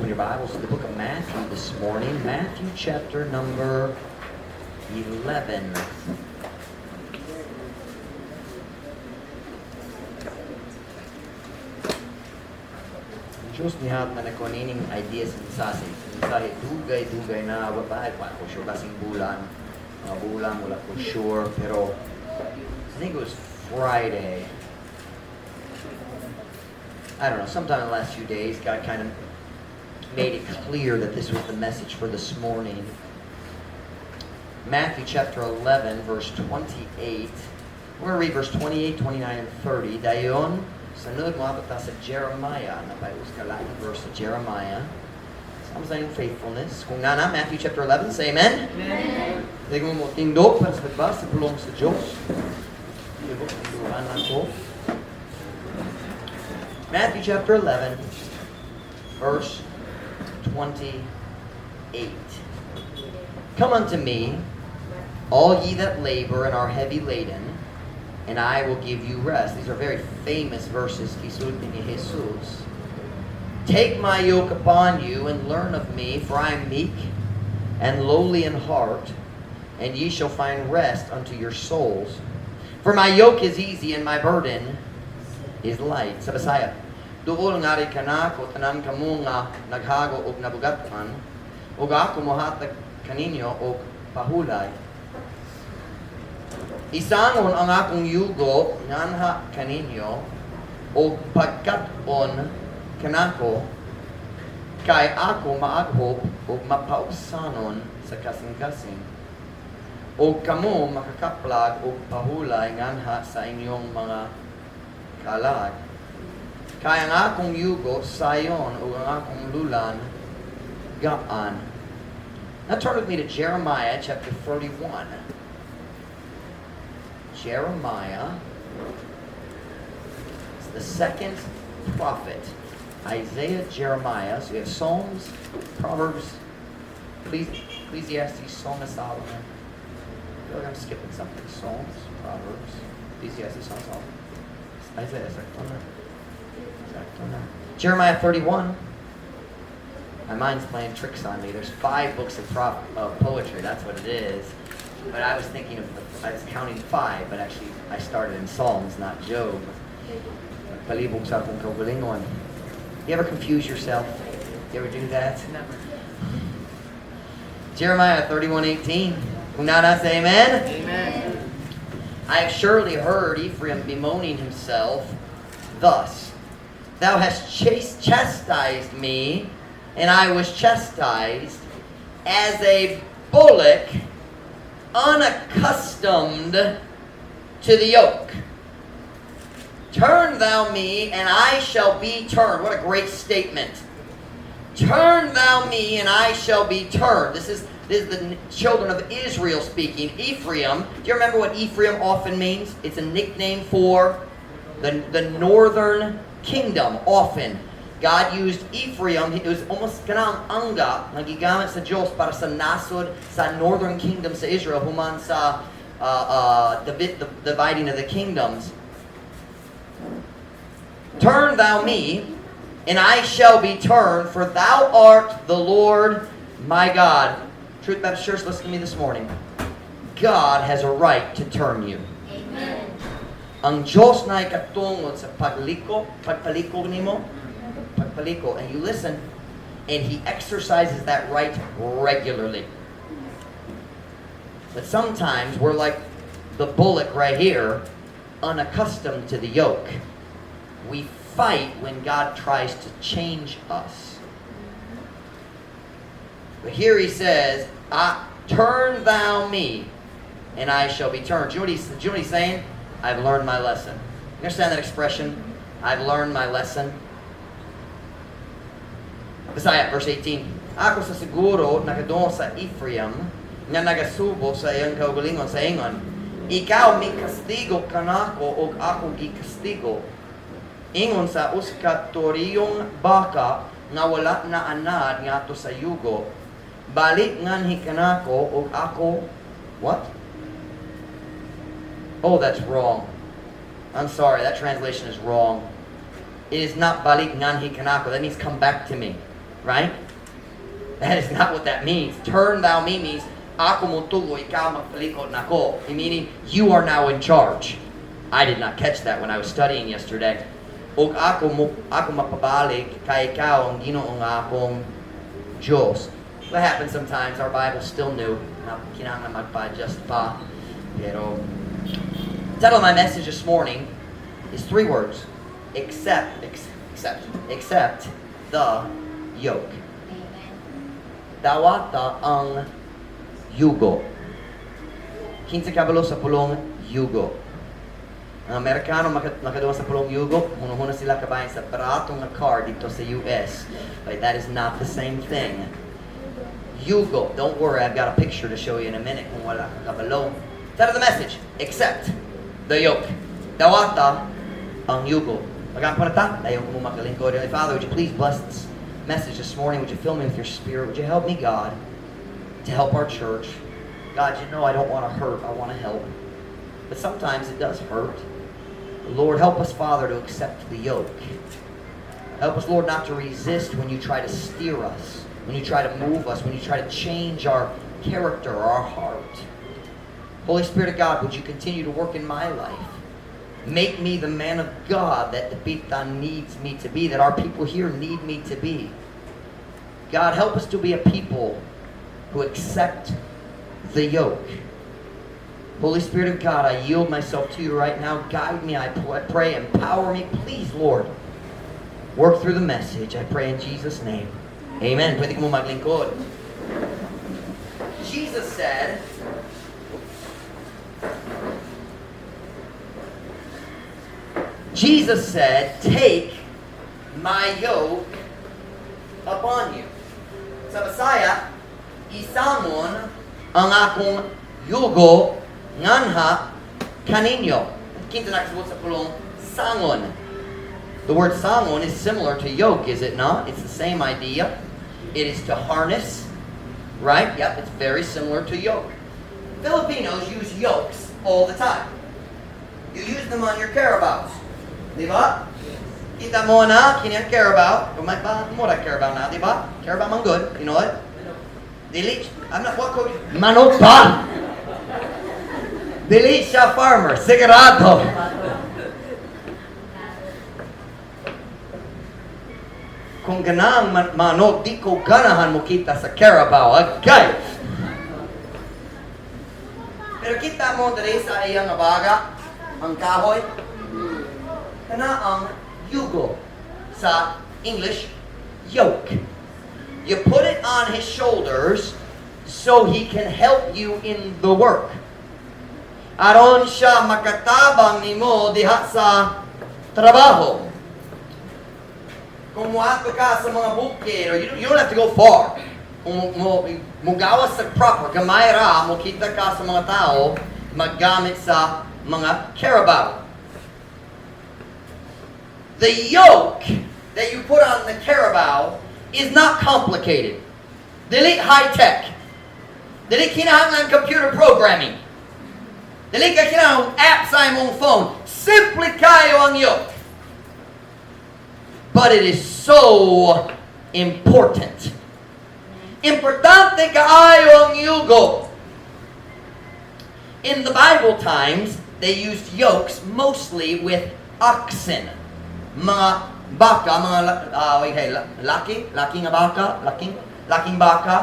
open your Bibles to the book of Matthew this morning. Matthew chapter number 11. Diyos nihat na nagkunining ideas sa mensahe. Mensahe dugay-dugay na wala ko sure kasing bulan. Mga bulan wala ko sure. Pero I think it was Friday. I don't know, sometime in the last few days, God kind of made it clear that this was the message for this morning. Matthew chapter 11, verse 28. We're going to read verse 28, 29, and 30. Dayon, sanod mo abot sa Jeremiah. Napayos ka lang yung verse sa Jeremiah. Sama sa yung faithfulness. Kung nana, Matthew chapter 11, say amen. Amen. Tignan mo tindog para sa pagbasa sa pulong sa Diyos. Tindog, tinduhan ako. Matthew chapter 11, verse 28. Come unto me, all ye that labor and are heavy laden, and I will give you rest. These are very famous verses. Jesus. Take my yoke upon you and learn of me, for I am meek and lowly in heart, and ye shall find rest unto your souls. For my yoke is easy and my burden is light. Sa Bisaya, duol nga rin ka na ko tanan kamo nga naghago og nabugatan, ug ako mohatag kaninyo og pahulay. Isangon ang akong yugo nganha kaninyo og pagkat-on kanako, kay ako maaghop og mapausanon sa kasing-kasing. Og kamo makakaplag og pahulay nganha sa inyong mga kalag. Kaya ang akong yugo sayon o ang akong lulan gaan. Now turn with me to Jeremiah chapter 31. Jeremiah is the second prophet. Isaiah, Jeremiah. So we have Psalms, Proverbs, Ecclesiastes, Song of Solomon. I feel like I'm skipping something. Psalms, Proverbs, Ecclesiastes, Song of Solomon. Isaiah, Jeremiah 31. My mind's playing tricks on me. There's 5 books of poetry. That's what it is. But I was thinking I was counting 5, but actually I started in Psalms, not Job. Palibog sa akong kaugalingon. You ever confuse yourself? You ever do that? Never. Jeremiah 31:18. Kung nana, say amen? Amen. I have surely heard Ephraim bemoaning himself thus. Thou hast chastised me, and I was chastised as a bullock unaccustomed to the yoke. Turn thou me, and I shall be turned. What a great statement. Turn thou me, and I shall be turned. This is the children of Israel speaking. Ephraim, do you remember what Ephraim often means? It's a nickname for the northern kingdom. Often, God used Ephraim. It was almost kanang angga nagigamit sa Diyos para sa nasod sa northern kingdom sa Israel human sa the dividing of the kingdoms. Turn thou me, and I shall be turned, for thou art the Lord my God. Truth Baptist Church, listen to me this morning. God has a right to turn you. Amen. Ang Diyos na ikatungod sa pagpaliko nimo, and you listen, and He exercises that right regularly. But sometimes we're like the bullock right here, unaccustomed to the yoke. We fight when God tries to change us. But here He says, turn thou me, and I shall be turned. Do you know what He's saying? I've learned my lesson. You understand that expression? I've learned my lesson. Bisaya, verse 18. Ako sa siguro nakadungo sa Ephraim nga nagasubo sa iyang kaugalingon sa ingon. Ikaw mi kastigo kanako og ako gikastigo. Ingon sa uskatoriyong baka nga wala na anad ngadto sa yugo. Balik nganhi kanako og ako what? Oh, that's wrong. I'm sorry, that translation is wrong. It is not balik nganhi kanako. That means come back to me. Right? That is not what that means. Turn thou me means, ako mo tugo, ikaw magpalikod nako. Meaning, you are now in charge. I did not catch that when I was studying yesterday. Og ako mapabalik, kay ikaw ang Ginoong akong Diyos. What happens sometimes, our Bible's still new. Kailangan magpa-adjust pa. Pero, the title of my message this morning is 3 words. Accept the yoke. Dawata ang yugo. 15 kabalo sa pulong yugo. Ang Amerikano makaduwa sa pulong yugo, huna sila kabayan sa baratong na car dito sa US. But that is not the same thing. Yugo. Don't worry, I've got a picture to show you in a minute kung wala kang kabalo. Title of the message, accept the yoke. Dawata ang yugo. Magkapanata, tayo mo makalingkod. Father, would you please bless this message this morning? Would you fill me with your spirit? Would you help me, God, to help our church? God, you know I don't want to hurt. I want to help. But sometimes it does hurt. Lord, help us, Father, to accept the yoke. Help us, Lord, not to resist when you try to steer us, when you try to move us, when you try to change our character or our heart. Holy Spirit of God, would you continue to work in my life? Make me the man of God that the Pitan needs me to be, that our people here need me to be. God, help us to be a people who accept the yoke. Holy Spirit of God, I yield myself to you right now. Guide me, I pray, empower me. Please, Lord, work through the message. I pray in Jesus' name. Amen. Pwede mo maglingkod. Jesus said, take my yoke upon you. Sa Bisaya, isamon ang akong yugo nganha kaninyo. Kinsa nakasuot sa pulong sangon. The word sangon is similar to yoke, is it not? It's the same idea. It is to harness, right? Yep, it's very similar to yoke. Filipinos use yokes all the time. You use them on your carabaos. Di ba? Kita mo na, kini ang carabao. May ba mo na carabao na, di ba? Carabao man good. You know what? Dili, I'm not, what coach? Manok pa! Dili siya farmer, sigurado. Kung ganang manok, di ko ganahan mo kita sa carabao. Okay. Pero kita mo dali sa iyang abaga, ang kahoy, kana ang yugo. Sa English, yoke. You put it on his shoulders so he can help you in the work. Aron siya makatabang nimo diha sa trabaho. Kung muato ka sa mga bukid, or you don't have to go far. Kung mugawas sa proper, gamay ra, mukita ka sa mga tao, maggamit sa mga carabao. The yoke that you put on the carabao is not complicated. Dili high-tech. Dili kinahanglan computer programming. Dili ka kinahanglan app sa imong phone. Simply kayo ang yoke. But it is so important. Importante kaayo ang yugo. In the Bible times, they used yokes mostly with oxen. Mga baka, mga laking baka.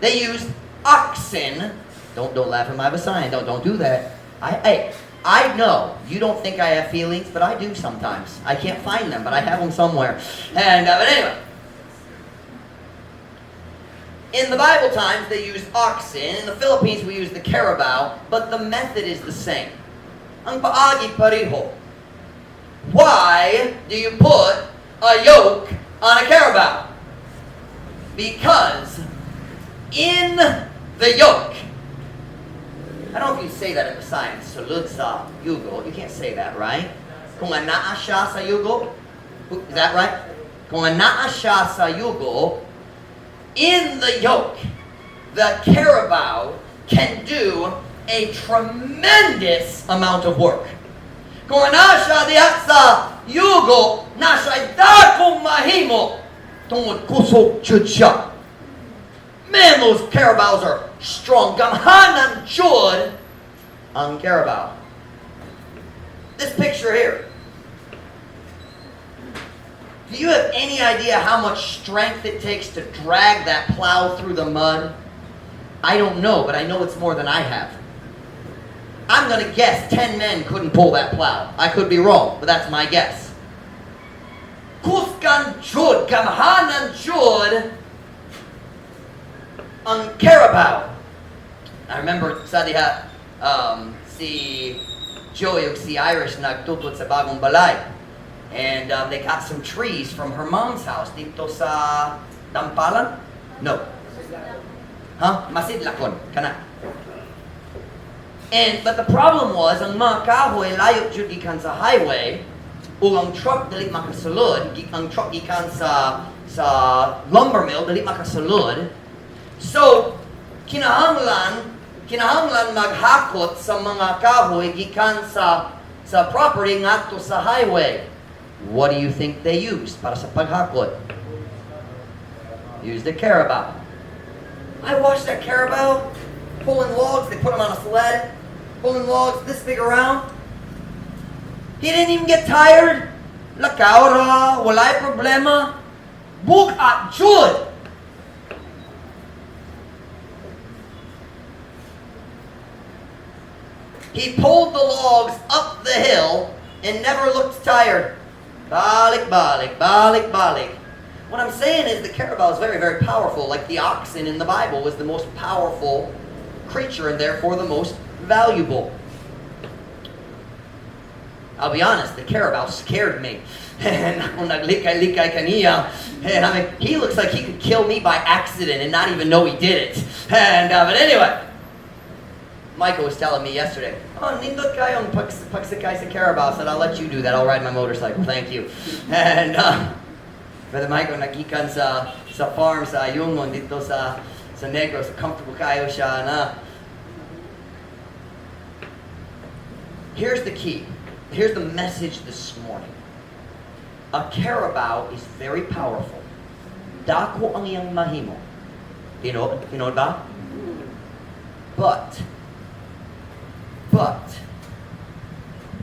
They used oxen. Don't laugh at my Visayan. Don't do that. I know you don't think I have feelings, but I do sometimes. I can't find them, but I have them somewhere. And but anyway, in the Bible times they used oxen. In the Philippines we use the carabao, but the method is the same. Ang paagi pareho. Why do you put a yoke on a carabao? Because in the yoke, I don't know if you say that in the science, sulod sa yugo. You can't say that, right? Kung anaa siya sa yugo, is that right? Kung anaa siya sa yugo, in the yoke, the carabao can do a tremendous amount of work. Kung anaa siya diha sa yugo, na siya dakong mahimo tungod kusog jud siya. Man, those carabaos are strong. Gamhanan jud ang carabao. This picture here. Do you have any idea how much strength it takes to drag that plow through the mud? I don't know, but I know it's more than I have. I'm going to guess 10 men couldn't pull that plow. I could be wrong, but that's my guess. Kusgan jud, gamhanan jud, ang carabao. I remember sa diha, si Yoke, si Irish, nagtutut sa bagong balay. And they got some trees from her mom's house dito sa Dampalan? No. Masidlakon. Kana. But the problem was, ang mga kahoy layok jud gikan sa highway, o ang truck dali makasulod, ang truck gikan sa lumber mill dali makasulod. So, kinahanglan maghakot sa mga kahoy gikan sa property ngadto sa highway. What do you think they used para sa paghakot? Used a carabao. I watched that carabao pulling logs. They put them on a sled, pulling logs this big around. He didn't even get tired. Lakaw ra, walay problema. Bukat jud. He pulled the logs up the hill and never looked tired. Balik, balik, balik, balik. What I'm saying is the carabao is very, very powerful. Like the oxen in the Bible was the most powerful creature and therefore the most valuable. I'll be honest, the carabao scared me. And he looks like he could kill me by accident and not even know he did it. But anyway, Michael was telling me yesterday, nindot kayong pagsakay sa carabao, said I'll let you do that. I'll ride my motorcycle. Thank you. And Brother Michael nagikan sa farm sa Yungmon dito sa Negros, comfortable kayo siya na. Here's the key. Here's the message this morning. A carabao is very powerful. Dako ang iyang mahimo. Tinod ba? But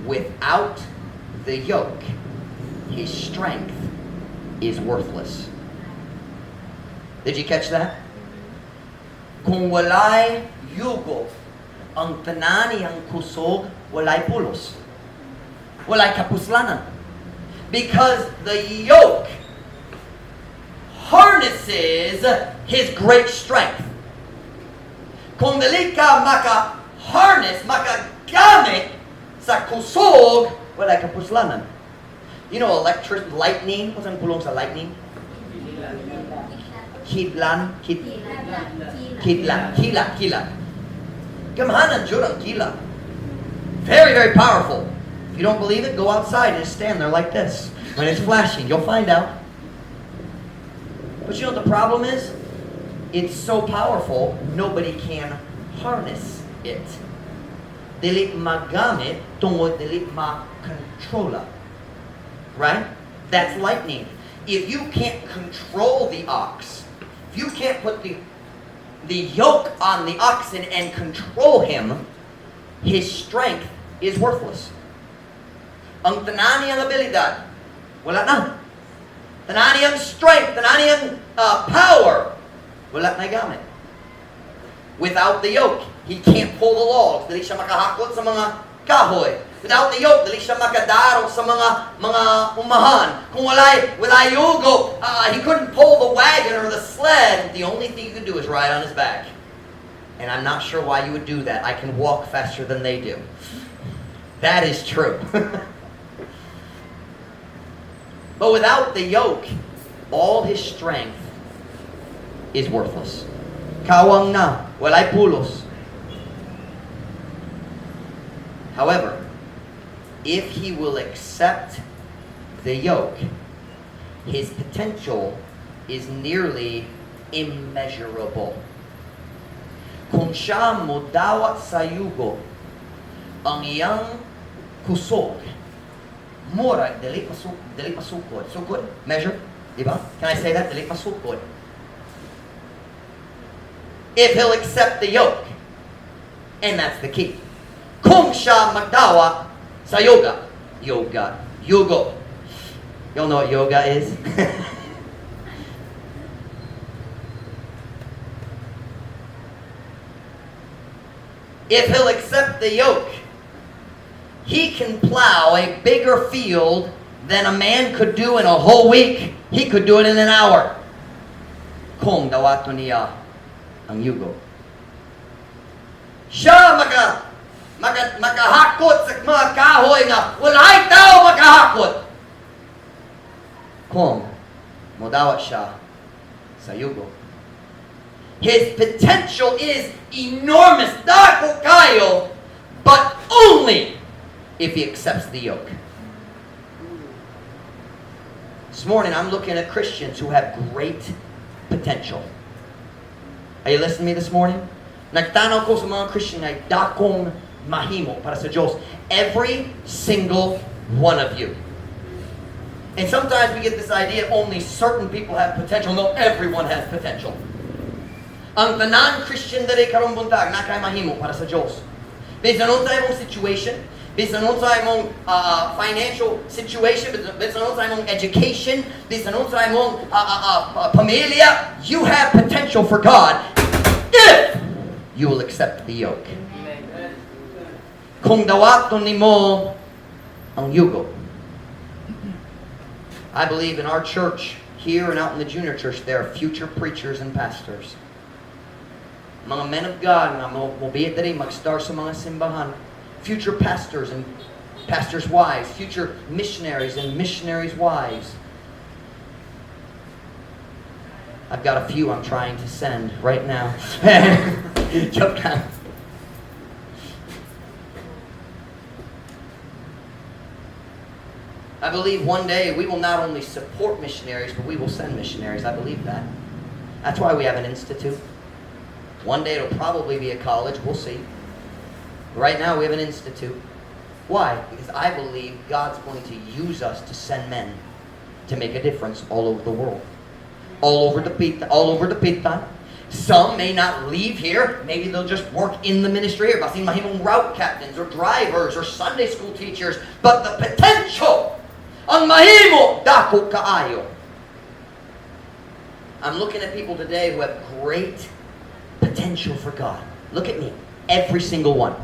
without the yoke, his strength is worthless. Did you catch that? Kung walay yugo, ang tanan niyang kusog, walay pulos. Walay kapuslanan. Because the yoke harnesses his great strength. Kung dili ka maka-harness, makagamit sa kusog, walay kapuslanan. You know, lightning, what's ang pulong sa lightning? Kidlan. Gamhanan jud ang kila. Very, very powerful. If you don't believe it, go outside and stand there like this. When it's flashing, you'll find out. But you know what the problem is? It's so powerful, nobody can harness it. Dili magamit, tungod dili ma-controla. Right? That's lightning. If you can't control the ox, if you can't put the yoke on the oxen and control him, his strength is worthless. Ang tanan niyang abilidad, wala na. Tanan niyang strength, tanan niyang power, wala na gamit. Without the yoke, he can't pull the logs. Dili siya makahakot sa mga kahoy. Without the yoke, dili siya makadaro sa mga umahan. Kung walay yugo, he couldn't pull the wagon or the sled. The only thing you could do is ride on his back. And I'm not sure why you would do that. I can walk faster than they do. That is true. But without the yoke, all his strength is worthless. Kawang na, walay pulos. However, if he will accept the yoke, his potential is nearly immeasurable. Kung siya mudawat sa yugo, ang iyang kusog, mura, dali pasukod. Sukod, measure. Diba? Can I say that? Dili masukod. If he'll accept the yoke. And that's the key. Kung siya magdawa sa yoga. Yugo. Y'all know what yoga is? If he'll accept the yoke, he can plow a bigger field than a man could do in a whole week. He could do it in an hour. Kung dawato niya ang yugo. Siya makahakot sa mga kahoy nga walay tao makahakot. Kung modawat siya sa yugo. His potential is enormous, dako kayo, but only if he accepts the yoke. This morning I'm looking at Christians who have great potential. Are you listening to me this morning? Nagtanaw ko sa mga Christian na dakong mahimo para sa Diyos. Every single one of you. And sometimes we get this idea only certain people have potential. No, everyone has potential. Ang tanan Christian dali karong buntag na kay mahimo para sa Diyos. Bisan unsa imong situation, bisan unsa imong financial situation, bisan unsa imong education, bisan unsa imong pamilya, you have potential for God if you will accept the yoke. Kung dawaton nimo ang yugo. I believe in our church here and out in the junior church there are future preachers and pastors. Mga men of God nga mobiyet diri mag-start sa mga simbahan. Future pastors and pastors' wives, future missionaries and missionaries' wives. I've got a few I'm trying to send right now. Joke lang. I believe one day we will not only support missionaries, but we will send missionaries. I believe that. That's why we have an institute. One day it'll probably be a college. We'll see. Right now we have an institute. Why? Because I believe God's going to use us to send men to make a difference all over the world. All over the Pitan. Some may not leave here. Maybe they'll just work in the ministry here. Basin mahimong route captains or drivers or Sunday school teachers. But the potential, ang mahimo, dako kaayo. I'm looking at people today who have great potential for God. Look at me. Every single one.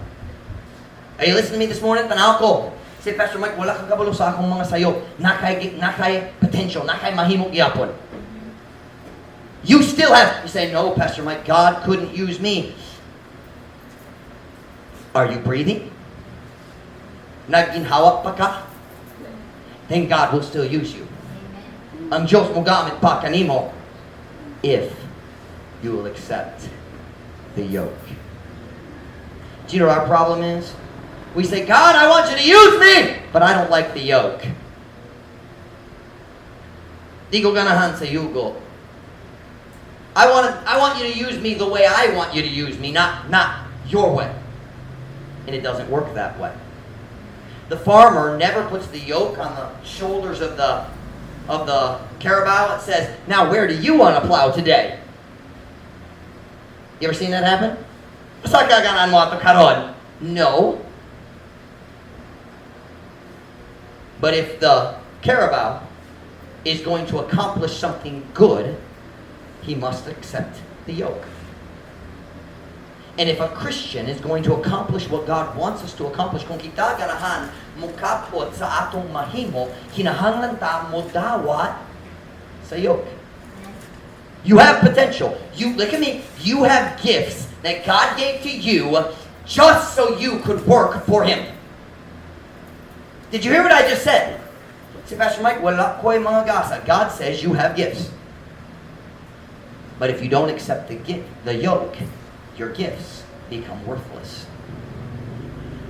Are you listening to me this morning? Tanaw ko. Say, Pastor Mike, wala kang kabalo sa akong mga sayo. Nakay potential. Nakay mahimong iapon. You still have, you say, no, Pastor Mike, God couldn't use me. Are you breathing? Naginhawak pa ka? Then God will still use you. Ang Diyos mo gamit pa kanimo if you will accept the yoke. Do you know what our problem is? We say, God, I want you to use me, but I don't like the yoke. Di ko ganahan sa yugo. I want you to use me the way I want you to use me, not your way. And it doesn't work that way. The farmer never puts the yoke on the shoulders of the carabao and says, now where do you want to plow today? You ever seen that happen? Sa kaganan mo ato karon? No. But if the carabao is going to accomplish something good, he must accept the yoke. And if a Christian is going to accomplish what God wants us to accomplish, kung kita ganahan mukapot sa atong mahimo, kinahanglan ta modawat sa yoke. You have potential. Look at me. You have gifts that God gave to you just so you could work for Him. Did you hear what I just said? Say, Pastor Mike, wala ko'y mga gasa. God says you have gifts. But if you don't accept the yoke, your gifts become worthless.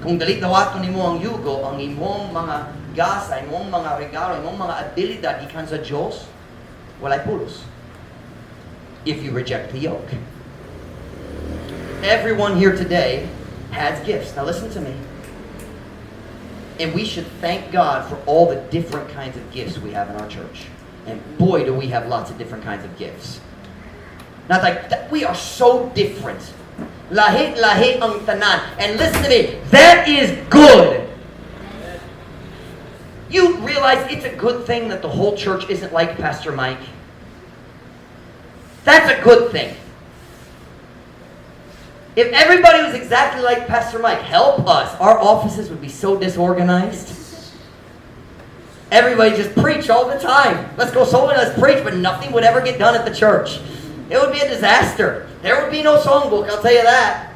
Kung dali dawaton nimo ang yugo, ang imong mga gasa, imong mga regalo, imong mga abilidad ikan sa Diyos, walay pulos. If you reject the yoke. Everyone here today has gifts. Now listen to me. And we should thank God for all the different kinds of gifts we have in our church. And boy, do we have lots of different kinds of gifts. Not like that, we are so different. Lahi ang tanan. And listen to me, that is good. You realize it's a good thing that the whole church isn't like Pastor Mike? That's a good thing. If everybody was exactly like Pastor Mike, help us. Our offices would be so disorganized. Everybody just preach all the time. Let's go somewhere, let's preach, but nothing would ever get done at the church. It would be a disaster. There would be no songbook, I'll tell you that.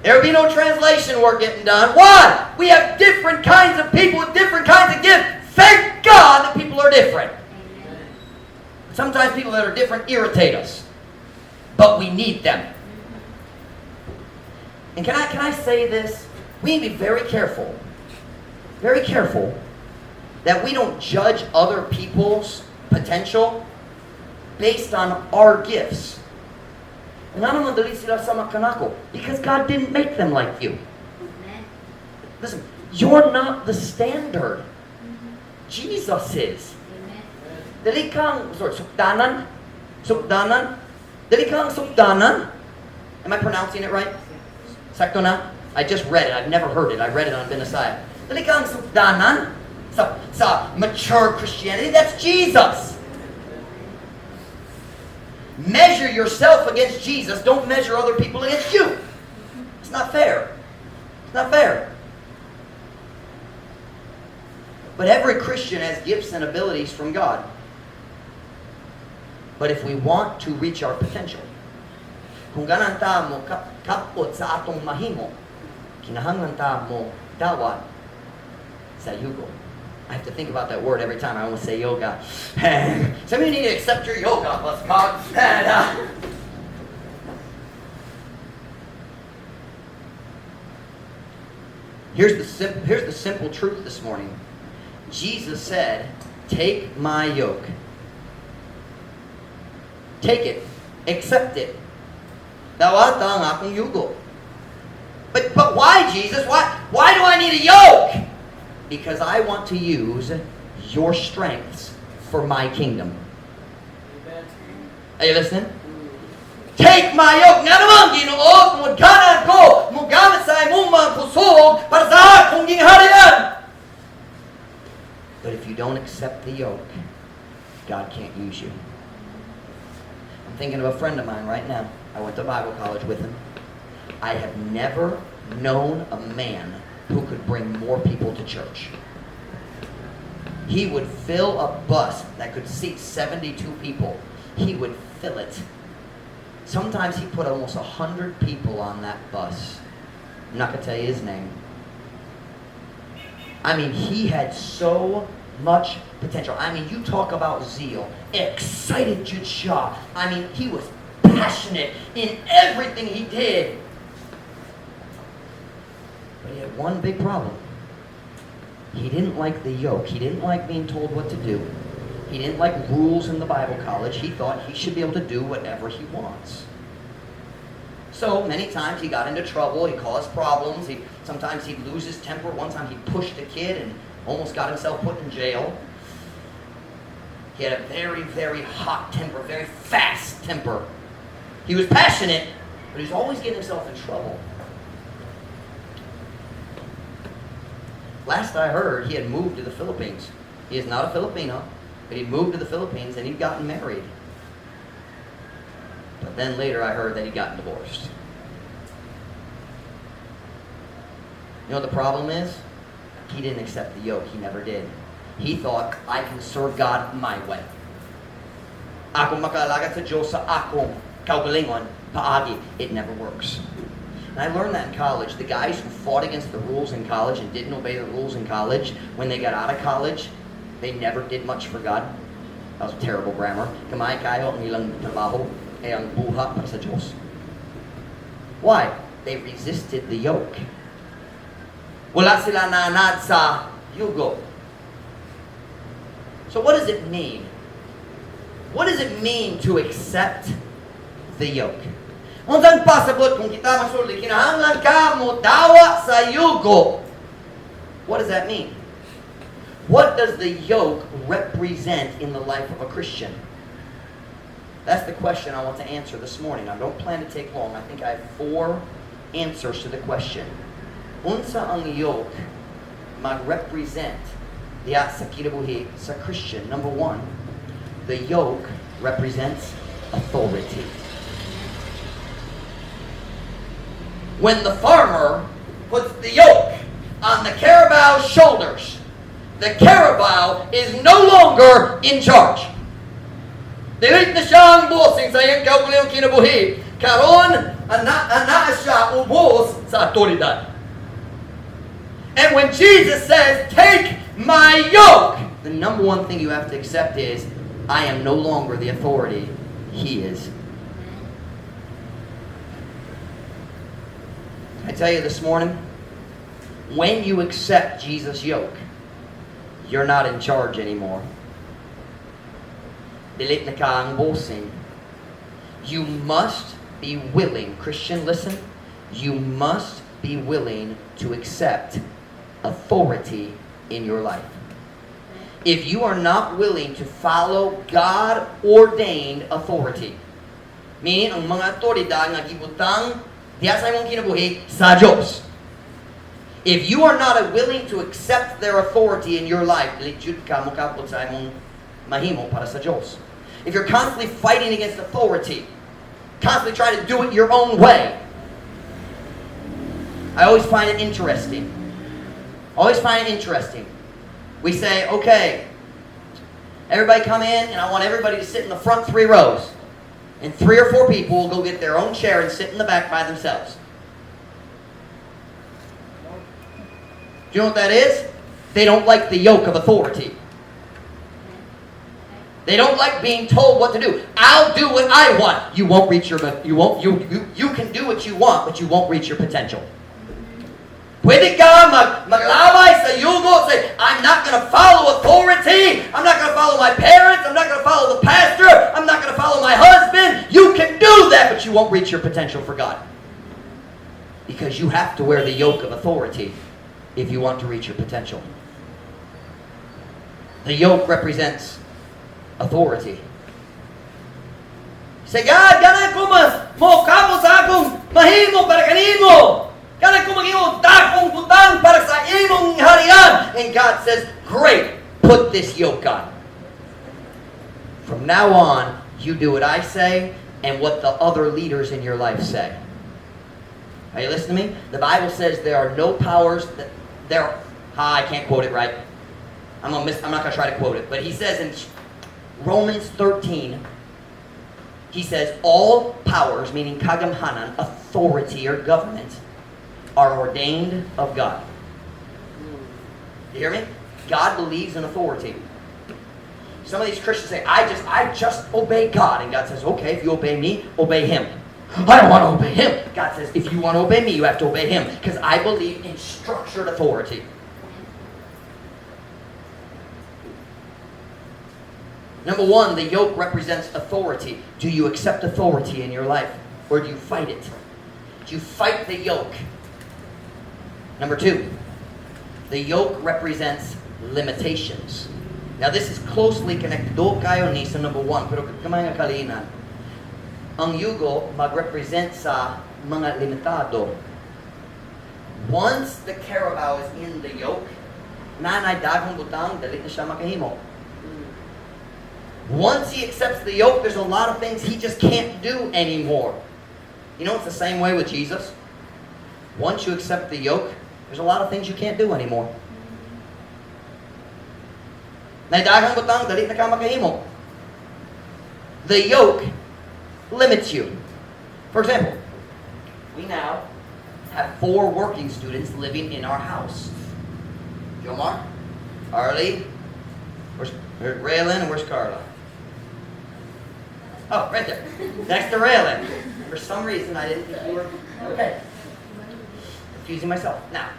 There would be no translation work getting done. Why? We have different kinds of people with different kinds of gifts. Thank God that people are different. Sometimes people that are different irritate us. But we need them. And can I say this? We need to be very careful that we don't judge other people's potential based on our gifts. Because God didn't make them like you. Listen, you're not the standard. Jesus is. Dali kang, sukdanan? Dali kang sukdanan? Am I pronouncing it right? Sakto na? I just read it. I've never heard it. I read it on Binasaya. Dali kang sukdanan? Sa mature Christianity, that's Jesus. Measure yourself against Jesus. Don't measure other people against you. It's not fair. It's not fair. But every Christian has gifts and abilities from God. But if we want to reach our potential, kung ganan ta mo kapot sa atong mahimo, kinahanglan ta mo dawat sa yugo. I have to think about that word every time I want to say yoga. Some of you need to accept your yoga, bless God. Here's the simple truth this morning. Jesus said, take my yoke. Take it. Accept it. Dawat ang akong yugo. But why, Jesus? Why do I need a yoke? Because I want to use your strengths for my kingdom. Are you listening? Take my yoke. Nga naman, Ginoo, mudkanan ko, mugamit sa imong mga kusog para sa akong gingharian. But if you don't accept the yoke, God can't use you. I'm thinking of a friend of mine right now. I went to Bible college with him. I have never known a man who could bring more people to church. He would fill a bus that could seat 72 people. He would fill it. Sometimes he put almost 100 people on that bus. I'm not going to tell you his name. I mean, he had so much potential. I mean, you talk about zeal. Excited Judshaw. I mean, he was passionate in everything he did. But he had one big problem. He didn't like the yoke. He didn't like being told what to do. He didn't like rules in the Bible college. He thought he should be able to do whatever he wants. So many times he got into trouble. He caused problems. Sometimes he'd lose his temper. One time he pushed a kid and almost got himself put in jail. He had a very, very hot temper, very fast temper. He was passionate, but he was always getting himself in trouble. Last I heard, he had moved to the Philippines. He is not a Filipino, but he moved to the Philippines and he'd gotten married. But then later I heard that he'd gotten divorced. You know what the problem is? He didn't accept the yoke. He never did. He thought, I can serve God my way. Ako makalagat sa Diyos sa akong kaugalingon paagi. It never works. And I learned that in college. The guys who fought against the rules in college and didn't obey the rules in college, when they got out of college, they never did much for God. That was terrible grammar. Kamay kayo ang ilang trabaho ay ang buha para sa Diyos. Why? They resisted the yoke. Wala sila nanad sa yugo. So what does it mean? What does it mean to accept the yoke? Unsang pasabot kung kita masulti, kinahanglan ka mo dawa sa yugo. What does that mean? What does the yoke represent in the life of a Christian? That's the question I want to answer this morning. I don't plan to take long. I think I have 4 answers to the question. Unsa ang yoke mag-represent diya sa kinabuhi sa Christian? Number 1, the yoke represents authority. When the farmer puts the yoke on the carabao's shoulders, the carabao is no longer in charge. Dilit na siya ang bossing sa iyang kaukuliyong kinabuhi. Karon, ana siya ubos sa autoridad. And when Jesus says, take my yoke, the number 1 thing you have to accept is, I am no longer the authority. He is. I tell you this morning, when you accept Jesus' yoke, you're not in charge anymore. Dilit na ka ang bossing. You must be willing, Christian, listen, you must be willing to accept authority in your life. If you are not willing to follow God-ordained authority, meaning ang mga autoridad nga gibutang diya sa imong kinabuhi sa Diyos. If you are not willing to accept their authority in your life, legit ka mukapot sa imong mahimo para sa Diyos. If you're constantly fighting against authority, constantly trying to do it your own way, I always find it interesting. We say, okay, everybody come in, and I want everybody to sit in the front 3 rows. And 3 or 4 people will go get their own chair and sit in the back by themselves. Do you know what that is? They don't like the yoke of authority. They don't like being told what to do. I'll do what I want. You won't reach your you can do what you want, but you won't reach your potential. Pwede ka maglaway sa yugo, say, I'm not going to follow authority. I'm not going to follow my parents. I'm not going to follow the pastor. I'm not going to follow my husband. You can do that, but you won't reach your potential for God. Because you have to wear the yoke of authority if you want to reach your potential. The yoke represents authority. Say, God, ganay ko mo kamo sa akong mahimo para kanimo. Ganay ko maging dakong butang para sa imong harian. And God says, great, put this yoke on. From now on, you do what I say and what the other leaders in your life say. Are you listening to me? The Bible says there are no powers that I can't quote it right. I'm not going to try to quote it. But he says in Romans 13, he says all powers, meaning kagamhanan, authority or government, are ordained of God. You hear me? God believes in authority. Some of these Christians say, I just obey God. And God says, okay, if you obey me, obey Him. I don't want to obey Him. God says, if you want to obey me, you have to obey Him. Because I believe in structured authority. Number 1, the yoke represents authority. Do you accept authority in your life? Or do you fight it? Do you fight the yoke? Number 2, the yoke represents limitations. Now this is closely connected. Do kayo ni sa number 1. Pero kamay nga kaliinan. Ang yugo mag-represent sa mga limitado. Once the carabao is in the yoke, nanay daghang butang, dali na siya makahimo. Once he accepts the yoke, there's a lot of things he just can't do anymore. You know, it's the same way with Jesus. Once you accept the yoke, there's a lot of things you can't do anymore. Naidaghang butang, dali na ka makahimo. The yoke limits you. For example, we now have 4 working students living in our house. Jomar, Arlie, where's Raylan, and where's Carla? Oh, right there. Next to Raylan. For some reason, I didn't think you were... Okay. Confusing myself. Now,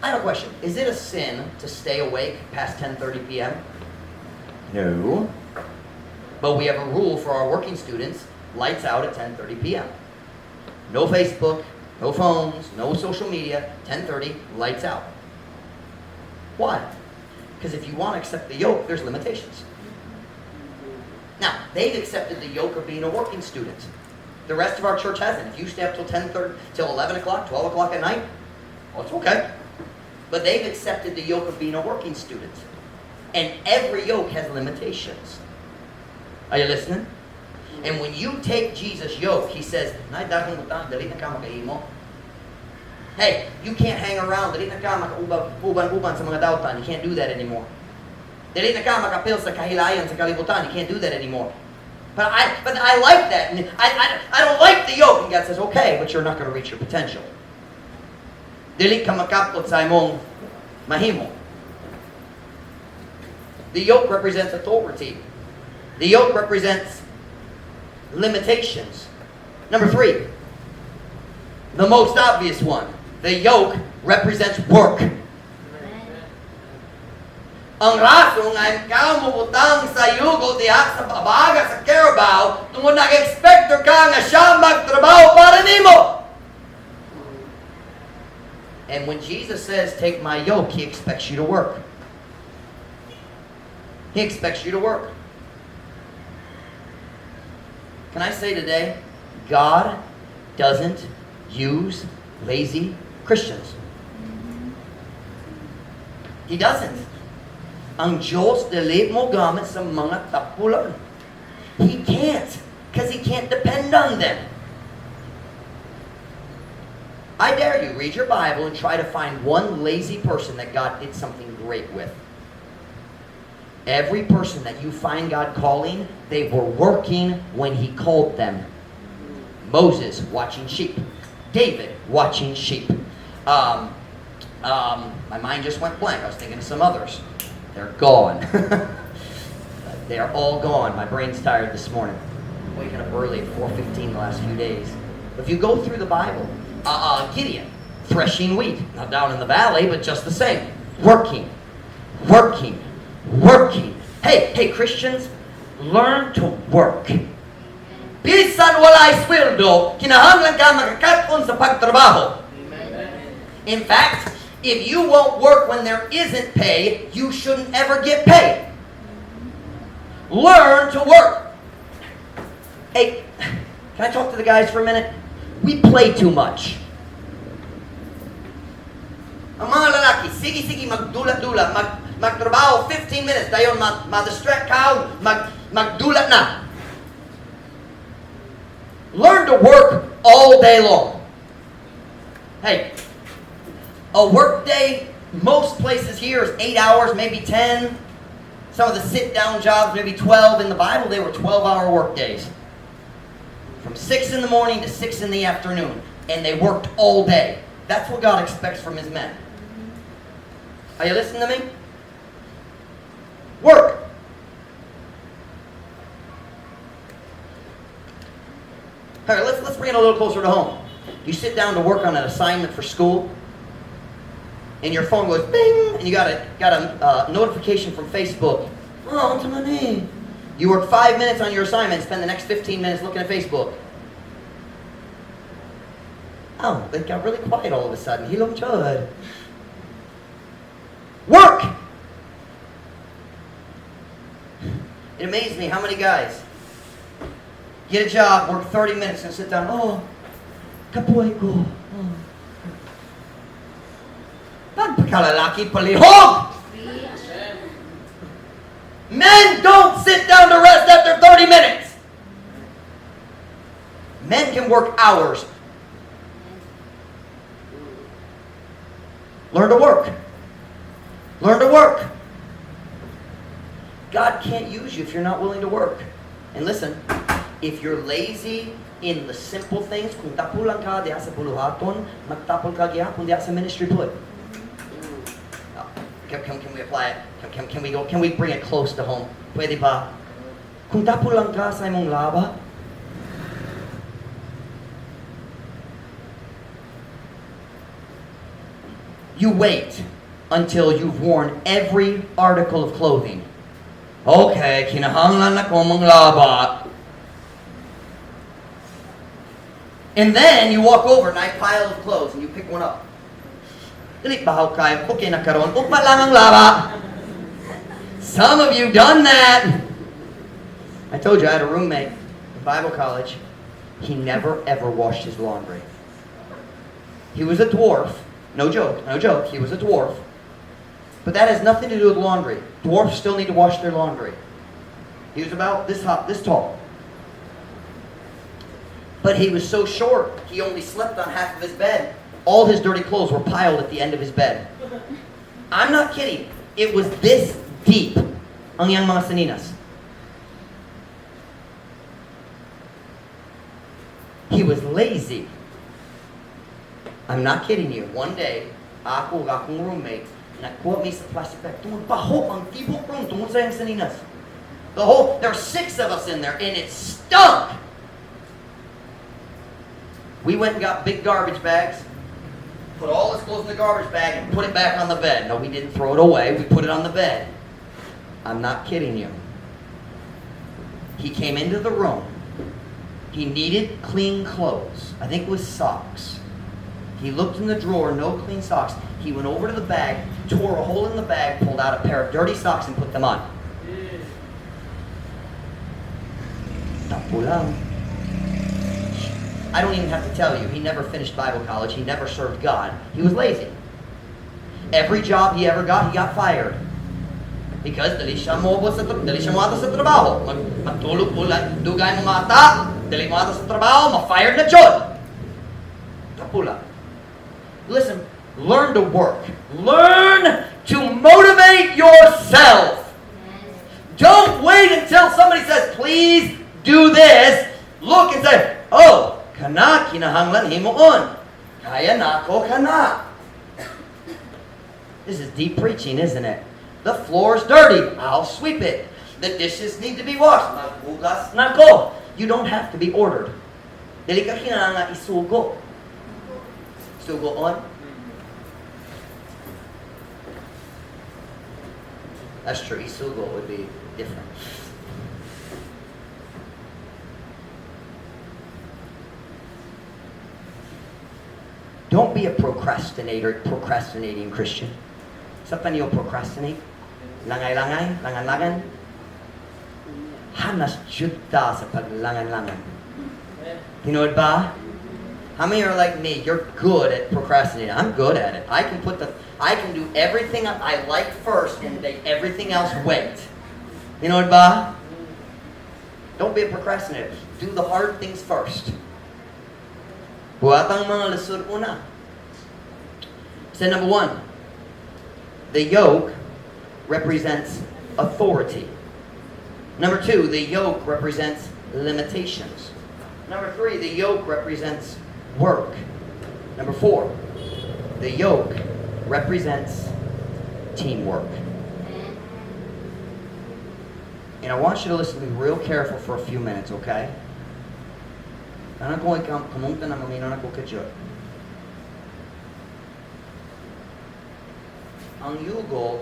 I have a question. Is it a sin to stay awake past 10:30 p.m.? No. But we have a rule for our working students, lights out at 10:30 p.m. No Facebook, no phones, no social media, 10:30, lights out. Why? Because if you want to accept the yoke, there's limitations. Now, they've accepted the yoke of being a working student. The rest of our church hasn't. If you stay up till 10:30, till 11 o'clock, 12 o'clock at night, well, it's okay. But they've accepted the yoke of being a working student. And every yoke has limitations. Are you listening? And when you take Jesus' yoke, he says, hey, you can't hang around. You can't do that anymore. You can't do that anymore. But I like that. And I don't like the yoke. And God says, okay, but you're not going to reach your potential. The yoke represents authority. The yoke represents limitations. Number 3, the most obvious one. The yoke represents work. Ang raso nga ikaw mabutang sa yugo diha sa babaga sa Carabao tungod nag-expector ka nga siya magtrabaho para nimo. And when Jesus says, take my yoke, he expects you to work. He expects you to work. Can I say today, God doesn't use lazy Christians. He doesn't. Ang Diyos dili mo gamit sa mga tapulan. He can't. Because he can't depend on them. I dare you, read your Bible and try to find one lazy person that God did something great with. Every person that you find God calling, they were working when he called them. Moses, watching sheep. David, watching sheep. My mind just went blank. I was thinking of some others. They're gone. They are all gone. My brain's tired this morning. I'm waking up early at 4:15 the last few days. If you go through the Bible, Gideon, threshing wheat. Not down in the valley, but just the same. Working. Working. Working. Hey, Christians, learn to work. Bisan walay sweldo, kinahanglan ka magkakaton sa pagtrabaho. In fact, if you won't work when there isn't pay, you shouldn't ever get paid. Learn to work. Hey, can I talk to the guys for a minute? We play too much. Ang mga lalaki, sige, magdula-dula, magtrabaho 15 minutes, dayon ma-distract ka, magdulat na. Learn to work all day long. Hey, a work day, most places here is 8 hours, maybe 10. Some of the sit-down jobs, maybe 12. In the Bible, they were 12-hour work days. From 6 in the morning to 6 in the afternoon. And they worked all day. That's what God expects from his men. Are you listening to me? Work. All right, let's bring it a little closer to home. You sit down to work on an assignment for school, and your phone goes bing, and you got a notification from Facebook. Oh, it's money. You work 5 minutes on your assignment, spend the next 15 minutes looking at Facebook. Oh, it got really quiet all of a sudden. Hilom chod. Work! It amazed me how many guys get a job, work 30 minutes, and sit down. Oh, kapuhay ko. Oh. Pagpakalalaki palihog! Men don't sit down to rest after 30 minutes. Men can work hours. Learn to work. Learn to work. God can't use you if you're not willing to work. And listen, if you're lazy in the simple things, kung tapulang ka diha sa buluhaton, magtapol ka gyapon diha sa ministry put. Can we apply it? Can we bring it close to home? Pwede ba? Kung tapulang ka sa imong laba, you wait until you've worn every article of clothing. Okay, kinahanglan ako mong laba. And then you walk over, nice pile of clothes, and you pick one up. Dili bahaw kayo, okay na karon, ugma lang ang laba. Some of you done that. I told you I had a roommate in Bible college. He never ever washed his laundry. He was a dwarf. No joke, no joke. He was a dwarf. But that has nothing to do with laundry. Dwarfs still need to wash their laundry. He was about this tall. But he was so short, he only slept on half of his bed. All his dirty clothes were piled at the end of his bed. I'm not kidding. It was this deep ang iyang mga saninas. He was lazy. I'm not kidding you. One day, akong roommate, nagkuha mi sa plastic bag. Tumagbaho ang tibok room tungkol sa iyang saninas. There are 6 of us in there, and it stunk. We went and got big garbage bags, put all his clothes in the garbage bag, and put it back on the bed. No, we didn't throw it away. We put it on the bed. I'm not kidding you. He came into the room. He needed clean clothes. I think it was socks. He looked in the drawer, no clean socks. He went over to the bag, tore a hole in the bag, pulled out a pair of dirty socks, and put them on. Tapo lang. I don't even have to tell you, he never finished Bible college. He never served God. He was lazy. Every job he ever got, he got fired. Because dali siya mo ata sa trabaho. Magtulog po lang, dugay mo mata, dali mo ata sa trabaho, ma-fired na jod. Tapula. Listen, learn to work. Learn to motivate yourself. Don't wait until somebody says, please do this. Look and say, oh, kana kinahanglan himuon. Kaya na ko kana. This is deep preaching, isn't it? The floor's dirty. I'll sweep it. The dishes need to be washed. Maghugas na ko. You don't have to be ordered. Dili ka kinahanglan isugo. Sugo on. That's true. Isugo would be different. Don't be a procrastinating Christian. Sa niyo procrastinate? Langay-langay? Langan-langan? Hanas juta sa paglangan-langan. You know it ba? How many are like me? You're good at procrastinating. I'm good at it. I can do everything I like first and make everything else wait. You know it ba? Don't be a procrastinator. Do the hard things first. Buhatang mga lusod una. So number 1, the yoke represents authority. Number 2, the yoke represents limitations. Number 3, the yoke represents work. Number 4, the yoke represents teamwork. And I want you to listen to me real careful for a few minutes, okay? Ang yugo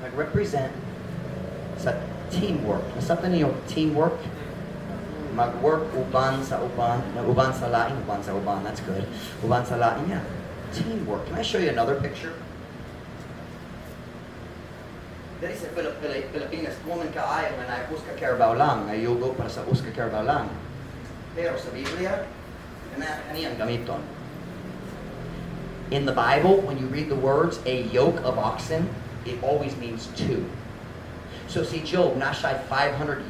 nag-represent sa teamwork. Nasabtan niyo teamwork? Mag-work uban sa uban. Uban sa laing. Uban sa uban. That's good. Uban sa laing. Yeah. Teamwork. Can I show you another picture? Dali sa Pilipinas, kuman kaayo nga na uska carabao lang. Nga yugo para sa uska carabao lang. Pero sa Biblia, kaniyang gamiton. In the Bible, when you read the words, a yoke of oxen, it always means 2. So see, Job, nashai 500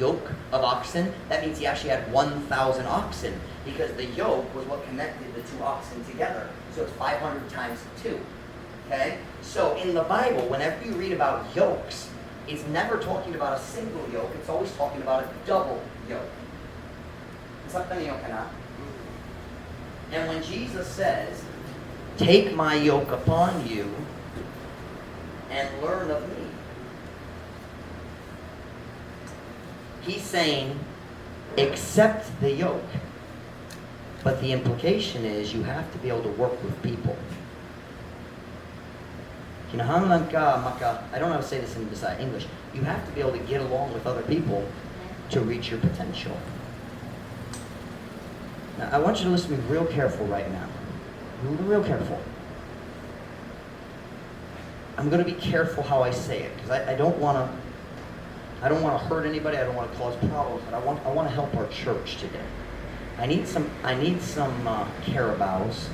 yoke of oxen. That means he actually had 1,000 oxen, because the yoke was what connected the 2 oxen together. So it's 500 times 2. Okay? So in the Bible, whenever you read about yokes, it's never talking about a single yoke. It's always talking about a double yoke. And when Jesus says, take my yoke upon you and learn of me, he's saying, accept the yoke. But the implication is you have to be able to work with people. Kinahanglan ka maka, I don't know how to say this in English. You have to be able to get along with other people to reach your potential. Now, I want you to listen to me real careful right now. Real careful. I'm going to be careful how I say it, because I don't want to hurt anybody. I don't want to cause problems, but I want to help our church today. I need some Carabaos,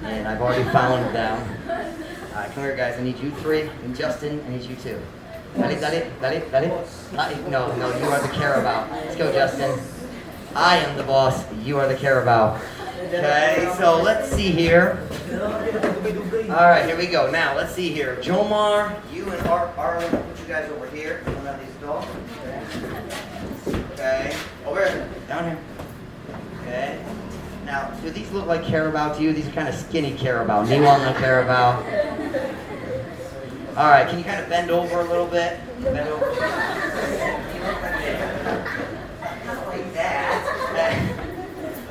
and I've already found them. All right, come here, guys. I need you three, and Justin, I need you two. Dali. No, you are the Carabao. Let's go, Justin. I am the boss. You are the Carabao. Okay, so let's see here. All right, here we go. Now, let's see here. Jomar, you and Arlen, put you guys over here. One of these dogs. Okay. Over here. Down here. Okay. Now, do these look like Carabao to you? These are kind of skinny Carabao. Me want no Carabao. All right, can you kind of bend over a little bit? Bend over. Like that. Okay.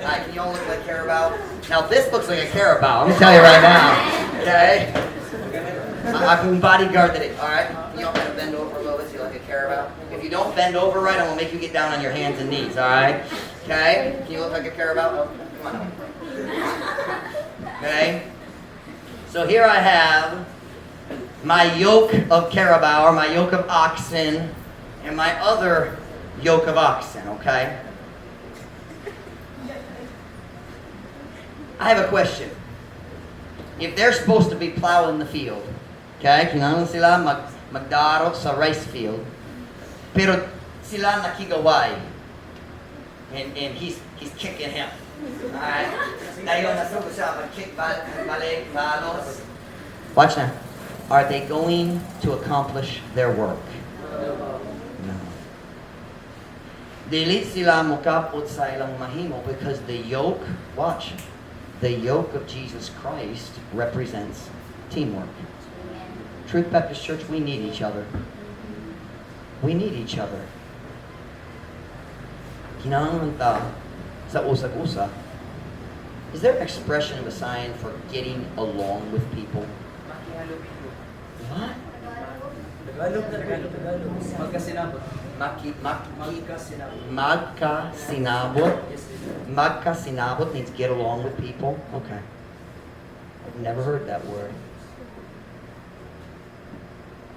All right, can you all look like Carabao? Now, this looks like a Carabao. I'm going to tell you right now. Okay? I can bodyguard it. All right? Can you all kind of bend over a little bit so you look like a Carabao? If you don't bend over right, I'm going to make you get down on your hands and knees. All right? Okay? Can you look like a Carabao? Oh, come on. Okay? So here I have my yoke of Carabao, or my yoke of oxen, and my other yoke of oxen, okay? I have a question. If they're supposed to be plowing the field, okay? Kailangan sila magdaro sa rice field, pero sila nakigaway, and he's kicking him. Alright? Ngayon, nasuko siya, mag-kick balik, balos. Watch now. Are they going to accomplish their work? No. Dili sila mukapot sa ilang mahimo, because the yoke, watch, the yoke of Jesus Christ represents teamwork. Truth Baptist Church, we need each other. We need each other. Kinahanglan ta sa usag-usa. Is there an expression of a sign for getting along with people? What? Magkasinabot. Magkasinabot means get along with people. Okay. I've never heard that word.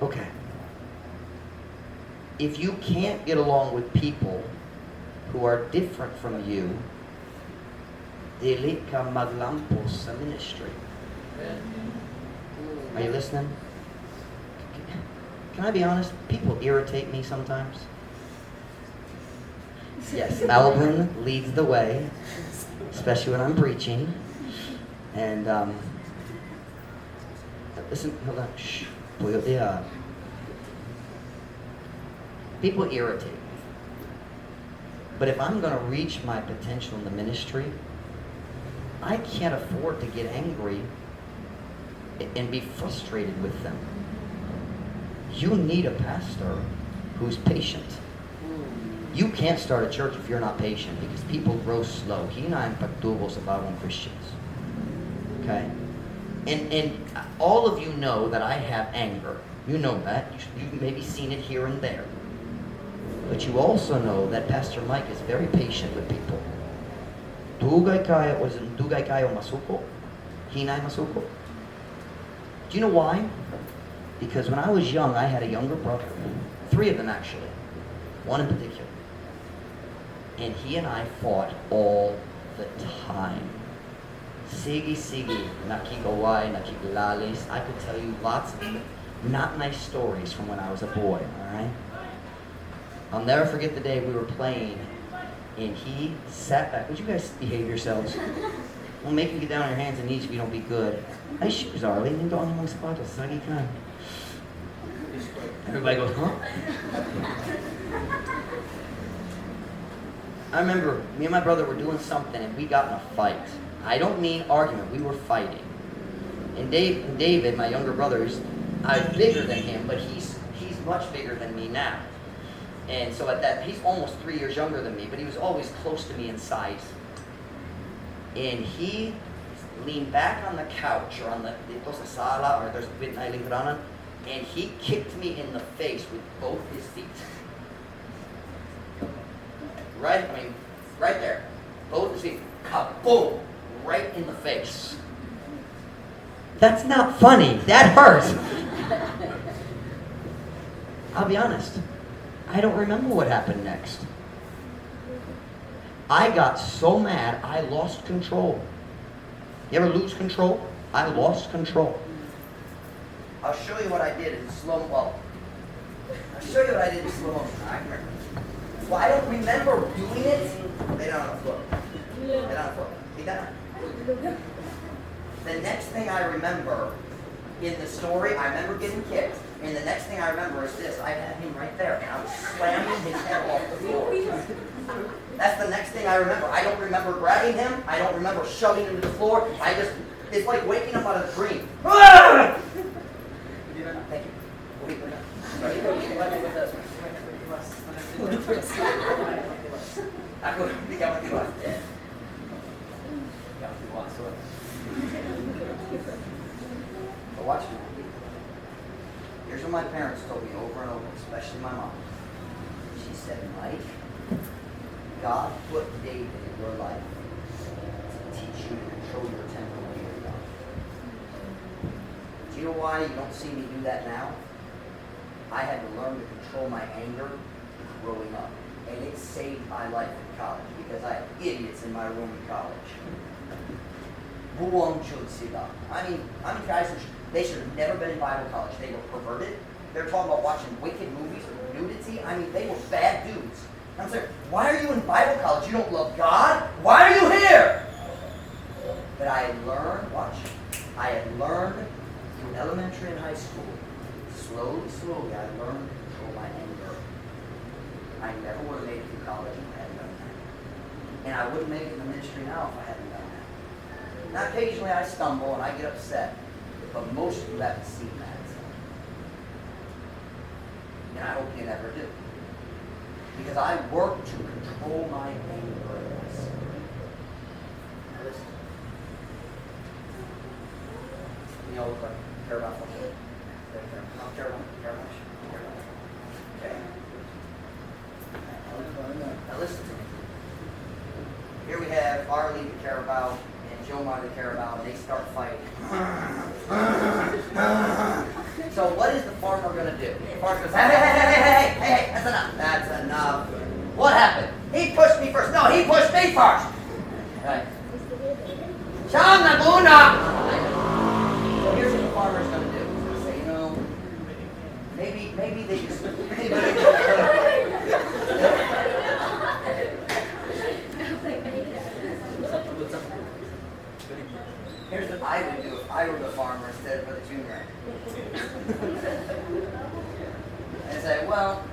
Okay. If you can't get along with people who are different from you, dili ka maglampos sa ministry. Are you listening? Can I be honest? People irritate me sometimes. Yes, Melbourne leads the way, especially when I'm preaching. And listen, hold on. Shh. People irritate me. But if I'm going to reach my potential in the ministry, I can't afford to get angry and be frustrated with them. You need a pastor who's patient. You can't start a church if you're not patient, because people grow slow. Hina ang pagtubo sa bagong Christians. Okay? And all of you know that I have anger. You know that. You've maybe seen it here and there. But you also know that Pastor Mike is very patient with people. Dugay kayo masuko? Hinay masuko? Do you know why? Because when I was young, I had a younger brother. 3 of them, actually. 1 in particular. And he and I fought all the time. Sige, nakigaway, nakigilalis. I could tell you lots of not nice stories from when I was a boy, alright? I'll never forget the day we were playing, and he sat back. Would you guys behave yourselves? We'll make you get down on your hands and knees if you don't be good. Ay, shoes, Arlene. Hindi ako mga sapatos. Sagi ka. Everybody goes, huh? I remember me and my brother were doing something, and we got in a fight. I don't mean argument. We were fighting. And David, my younger brother, I'm bigger than him, but he's much bigger than me now. And so at that, he's almost 3 years younger than me, but he was always close to me in size. And he leaned back on the couch, or on the sala, or there's a bit and he kicked me in the face with both his feet. Right there. Both his feet. Kaboom! Right in the face. That's not funny. That hurts. I'll be honest. I don't remember what happened next. I got so mad, I lost control. You ever lose control? I lost control. I'll show you what I did in slow motion. I'll show you what I did in slow motion. I remember. Well, I don't remember doing it. Lay down on the floor. Lay down on the floor. Lay down. The next thing I remember in the story, I remember getting kicked. And the next thing I remember is this. I had him right there, and I was slamming his head off the floor. That's the next thing I remember. I don't remember grabbing him. I don't remember shoving him to the floor. It's like waking up out of a dream. Ah! Thank you. But watch me. Here's what my parents told me over and over, especially my mom. She said, Mike, God put David in your life to teach you to control your temper when you're young. Do you know why you don't see me do that now? I had to learn to control my anger growing up. And it saved my life in college because I had idiots in my room in college. I mean guys, they should have never been in Bible college. They were perverted. They're talking about watching wicked movies with nudity. I mean, they were bad dudes. I'm saying, why are you in Bible college? You don't love God? Why are you here? But I had learned through elementary and high school, slowly, I learned to control my anger. I never would have made it through college if I hadn't done that. And I wouldn't make it in the ministry now if I hadn't done that. Now, occasionally I stumble and I get upset, but most of you haven't seen that. And I hope you never do. Because I work to control my anger in myself. Now listen. You know, look like care about what? Care about. Okay. Now listen to me. Here we have Arlie the Carabao and Joe Mar the Carabao, and they start fighting. So what is the farmer going to do? The farmer goes, hey, that's enough. That's enough. What happened? He pushed me first. No, he pushed me first. Right. Shana Buna! So here's what the farmer's going to do. He's going to say, maybe they just... Here's what I would do if I were the farmer instead of the junior. And say, well,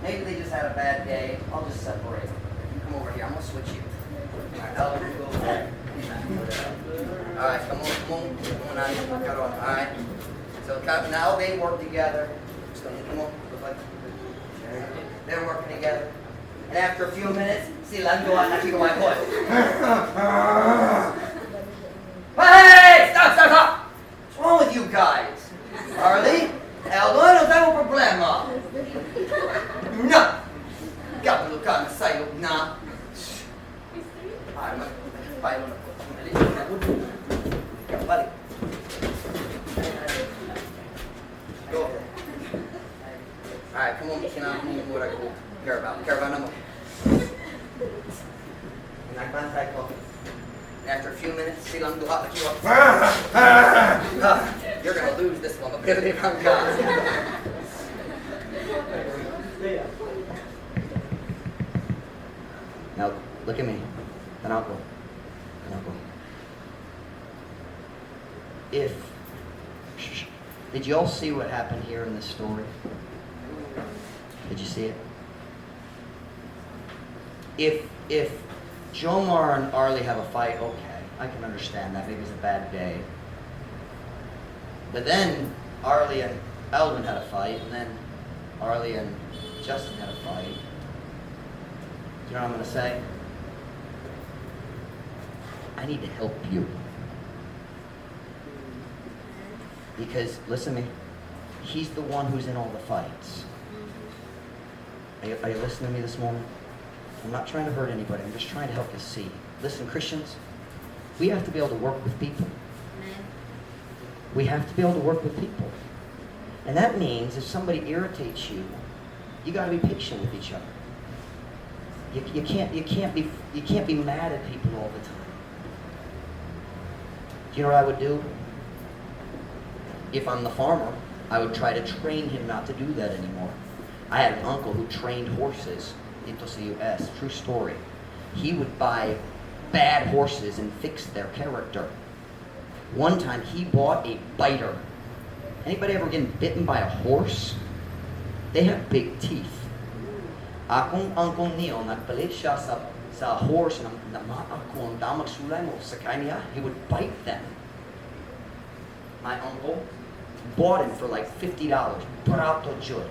maybe they just had a bad day. I'll just separate them. You come over here. I'm going to switch you. All right, I'll go over there. All right, come on. All right. So now they work together. Come on. They're working together. And after a few minutes, silando at nakigo my boy. Hey! Stop! What's wrong with you guys? Arlie? Aldo, não tem problema. No! Gabi ka na sa'yo na. Ay, magpayo na po. Balik. Go. Alright, come on. Kailangan mo mura ko. Carabao na mo. Nagbantay ko. After a few minutes, silang duha na kiwa. You're going to lose this one. Mapili from God. Now, look at me. Tanako. Did you all see what happened here in this story? Did you see it? If Jomar and Arlie have a fight, okay, I can understand that. Maybe it's a bad day. But then Arlie and Eldon had a fight, and then Arlie and Justin had a fight. Do you know what I'm going to say? I need to help you. Because, listen to me, he's the one who's in all the fights. Are you listening to me this morning? I'm not trying to hurt anybody. I'm just trying to help you see. Listen, Christians, we have to be able to work with people. We have to be able to work with people. And that means if somebody irritates you, you got to be patient with each other. You can't be mad at people all the time. Do you know what I would do? If I'm the farmer, I would try to train him not to do that anymore. I had an uncle who trained horses in the US. True story. He would buy bad horses and fix their character. One time he bought a biter. Anybody ever getting bitten by a horse? They have big teeth. Akong uncle Neil, nagpalit siya sa horse na akong magsulay mo sa kanya, he would bite them. My uncle bought him for like $50. Barato jud.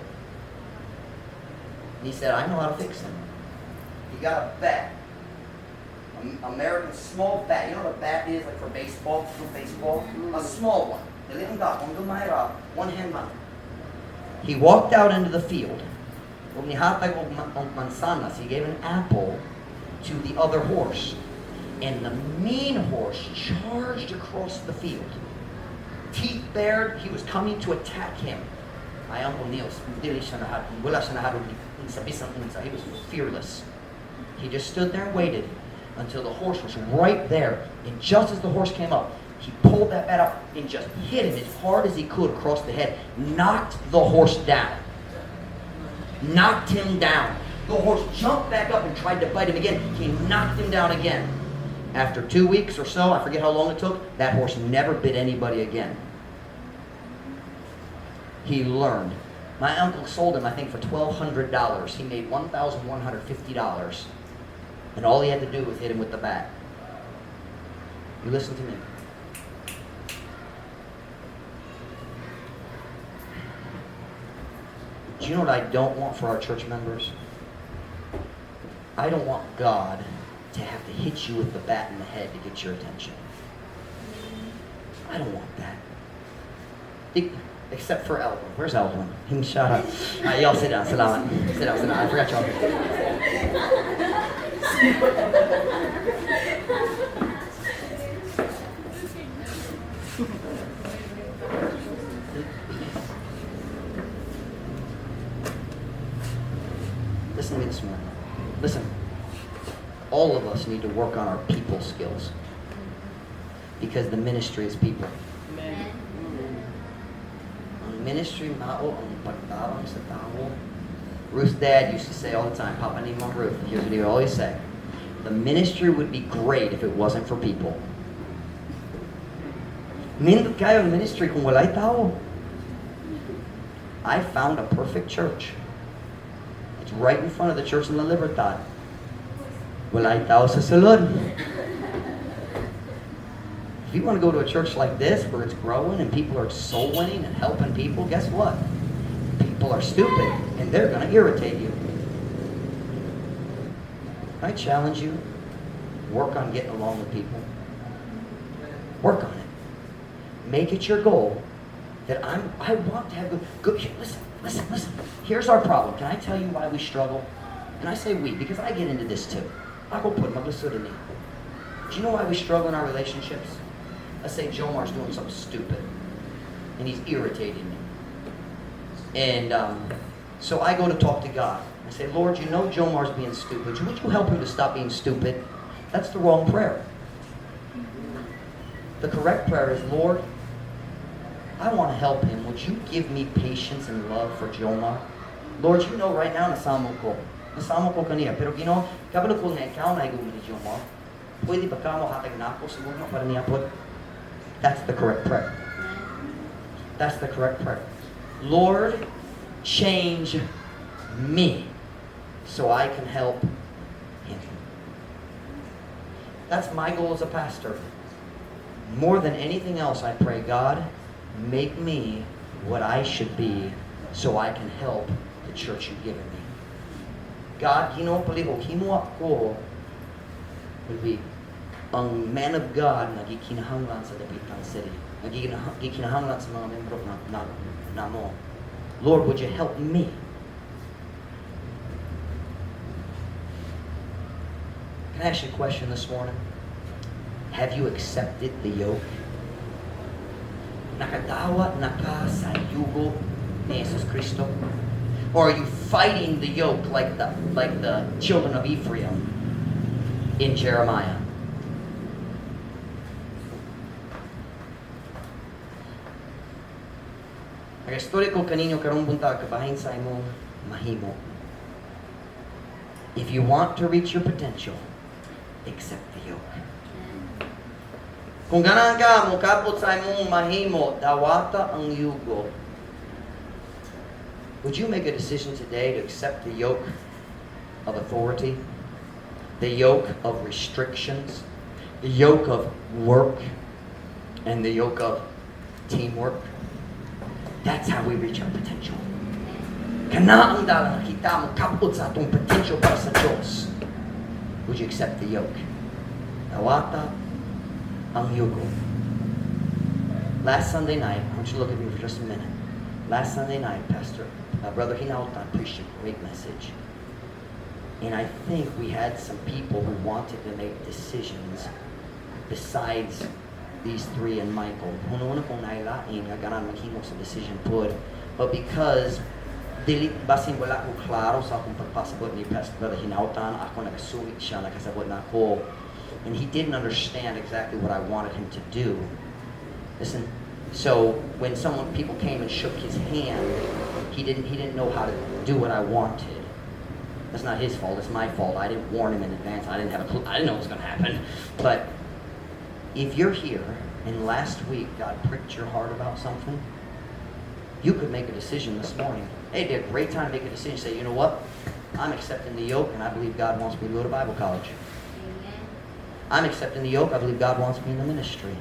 He said, I know how to fix them. He got a bat. American small bat. You know what a bat is, like for baseball? A small one. One hand man. He walked out into the field. He gave an apple to the other horse. And the mean horse charged across the field. Teeth bared, he was coming to attack him. My uncle Neil, he was fearless. He just stood there and waited until the horse was right there. And just as the horse came up, he pulled that bat up and just hit him as hard as he could across the head. Knocked the horse down. Knocked him down. The horse jumped back up and tried to bite him again. He knocked him down again. After 2 weeks or so, I forget how long it took, that horse never bit anybody again. He learned. My uncle sold him, I think, for $1,200. He made $1,150. And all he had to do was hit him with the bat. You listen to me. Do you know what I don't want for our church members? I don't want God to have to hit you with the bat in the head to get your attention. I don't want that. Except for Elwin. Where's Elwin? Him shout out. Y'all sit down. Salamat. Sit down. I forgot y'all. Listen to me this morning. Listen. All of us need to work on our people skills. Because the ministry is people. Amen. Ang ministry mao ang pagtawag sa tao. Ruth's dad used to say all the time, Papa ni Mom Ruth, here's what he would always say. The ministry would be great if it wasn't for people. Nindot kayo ang ministry kung walay tao. I found a perfect church. It's right in front of the Church of La Libertad. Walay tao sa sulod. If you want to go to a church like this where it's growing and people are soul winning and helping people, guess what? People are stupid and they're going to irritate you. I challenge you, work on getting along with people. Work on it. Make it your goal that I want to have good. Listen. Here's our problem. Can I tell you why we struggle? And I say we because I get into this too. I go put my listed in me. Do you know why we struggle in our relationships? Let's say Jomar's doing something stupid and he's irritating me. And so I go to talk to God. I say, Lord, you know Jomar's being stupid. Would you help him to stop being stupid? That's the wrong prayer. The correct prayer is, Lord, I want to help him. Would you give me patience and love for Jomar? Lord, you know right now nasama ko. Nasama ko kaniya. Pero Ginoo, kabalo ko nga ikaw na igumi ni Jomar. Pwede ba ka mo hatag na ako siguro na para niya po? That's the correct prayer. That's the correct prayer. Lord, change me so I can help him. That's my goal as a pastor. More than anything else, I pray, God, make me what I should be so I can help the church you've given me. God, kinopaliho, kinuha ko will be ang man of God na gikinahanglan sa Dapitan City. Gikinahanglan sa mga membro na mo. Lord, would you help me? Can I ask you a question this morning? Have you accepted the yoke? Nakadawa na ka sa yugo ni Jesus Cristo? Or are you fighting the yoke like the children of Ephraim in Jeremiah? Ang istorya ko kaninyo karong buntag kabahin sa imong mahimo. If you want to reach your potential, accept the yoke. Kung ganahan ka mukapot sa imong mahimo, dawata ang yugo. Would you make a decision today to accept the yoke of authority, the yoke of restrictions, the yoke of work, and the yoke of teamwork? That's how we reach our potential. Kana ang dalang kita mo kapot sa atong potential para sa Diyos. Would you accept the yoke? Dawata ang yugo. Last Sunday night, I want you to look at me for just a minute. Last Sunday night, Brother Hinautan preached a great message. And I think we had some people who wanted to make decisions besides these three and Michael. Huno kong nailain nga ganan maghimo sa decision pod. But because dili basin wala ko klaro sa akong pagpasabot ni Brother Hinautan, ako nagasungit siya, nakasabot na ako. And he didn't understand exactly what I wanted him to do. Listen, so when people came and shook his hand, he didn't know how to do what I wanted. That's not his fault, it's my fault. I didn't warn him in advance. I didn't have a clue. I didn't know what was going to happen. But if you're here and last week God pricked your heart about something, you could make a decision this morning. Hey, it'd be a great time to make a decision. Say, you know what? I'm accepting the yoke and I believe God wants me to go to Bible college. I'm accepting the yoke. I believe God wants me in the ministry.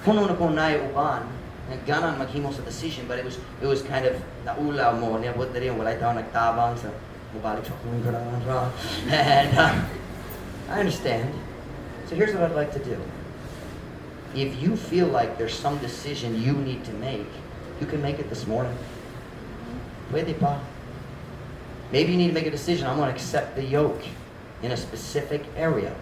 Kuno na ko nai uban, nagganan maghimo sa decision, but it was kind of naulaw mo niya but diri walay tawo nagtabang sa mubalik sa kuno ra. And I understand. So here's what I'd like to do. If you feel like there's some decision you need to make, you can make it this morning. Pwede pa. Maybe you need to make a decision. I'm going to accept the yoke in a specific area.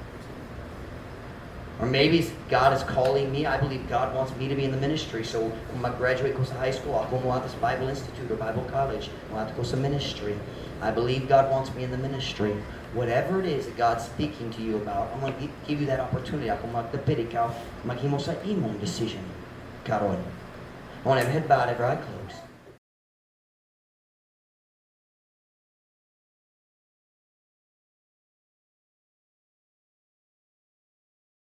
Or maybe God is calling me. I believe God wants me to be in the ministry. So when I graduate ko sa high school, ako mo at this Bible Institute or Bible College. Mo at ko sa ministry. I believe God wants me in the ministry. Whatever it is that God's speaking to you about, I'm going to give you that opportunity. Ako magdapit ikaw, maghimo sa imong decision. Karon. I want every head bowed, every eye closed.